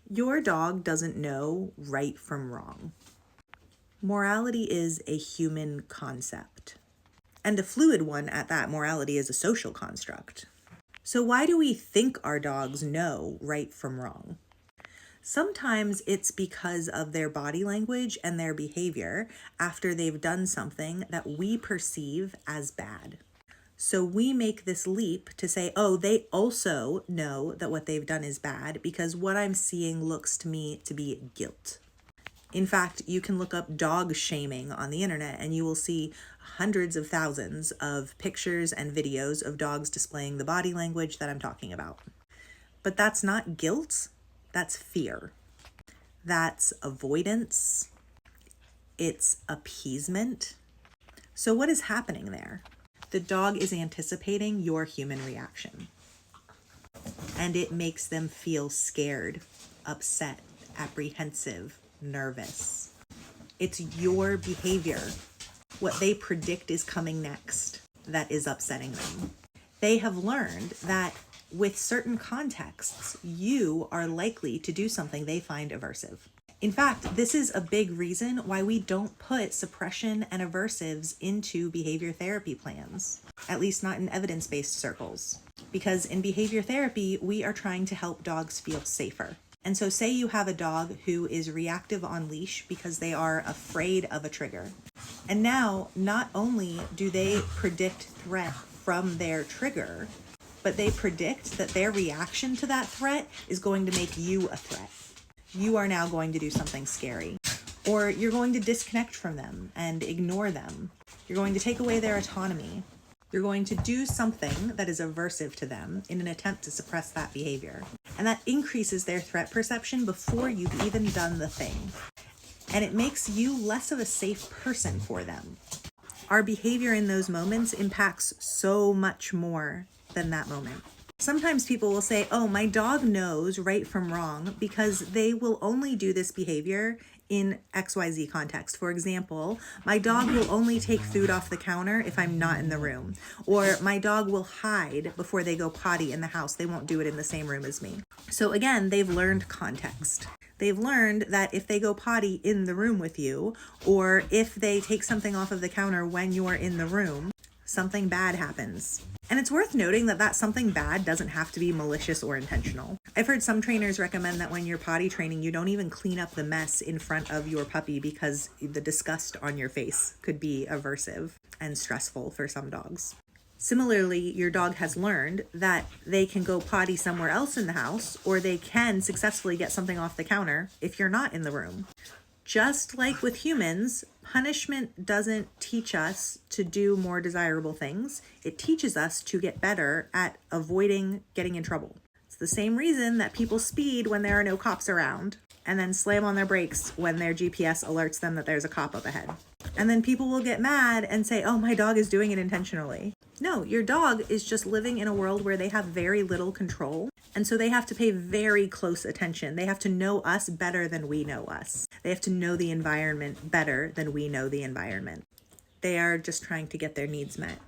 Your dog doesn't know right from wrong. Morality is a human concept, and a fluid one at that. Morality is a social construct. So why do we think our dogs know right from wrong? Sometimes it's because of their body language and their behavior after they've done something that we perceive as bad. So we make this leap to say, oh, they also know that what they've done is bad because what I'm seeing looks to me to be guilt. In fact, you can look up dog shaming on the internet and you will see hundreds of thousands of pictures and videos of dogs displaying the body language that I'm talking about. But that's not guilt, that's fear. That's avoidance. It's appeasement. So what is happening there? The dog is anticipating your human reaction, and it makes them feel scared, upset, apprehensive, nervous. It's your behavior, what they predict is coming next, that is upsetting them. They have learned that with certain contexts, you are likely to do something they find aversive. In fact, this is a big reason why we don't put suppression and aversives into behavior therapy plans, at least not in evidence-based circles. Because in behavior therapy, we are trying to help dogs feel safer. And so say you have a dog who is reactive on leash because they are afraid of a trigger. And now, not only do they predict threat from their trigger, but they predict that their reaction to that threat is going to make you a threat. You are now going to do something scary, or you're going to disconnect from them and ignore them. You're going to take away their autonomy. You're going to do something that is aversive to them in an attempt to suppress that behavior. And that increases their threat perception before you've even done the thing. And it makes you less of a safe person for them. Our behavior in those moments impacts so much more than that moment. Sometimes people will say, oh, my dog knows right from wrong because they will only do this behavior in XYZ context. For example, my dog will only take food off the counter if I'm not in the room. Or my dog will hide before they go potty in the house. They won't do it in the same room as me. So again, they've learned context. They've learned that if they go potty in the room with you, or if they take something off of the counter when you're in the room, something bad happens. And it's worth noting that that something bad doesn't have to be malicious or intentional. I've heard some trainers recommend that when you're potty training, you don't even clean up the mess in front of your puppy because the disgust on your face could be aversive and stressful for some dogs. Similarly, your dog has learned that they can go potty somewhere else in the house, or they can successfully get something off the counter if you're not in the room. Just like with humans, punishment doesn't teach us to do more desirable things. It teaches us to get better at avoiding getting in trouble. It's the same reason that people speed when there are no cops around and then slam on their brakes when their GPS alerts them that there's a cop up ahead. And then people will get mad and say, oh, my dog is doing it intentionally. No, your dog is just living in a world where they have very little control. And so they have to pay very close attention. They have to know us better than we know us. They have to know the environment better than we know the environment. They are just trying to get their needs met.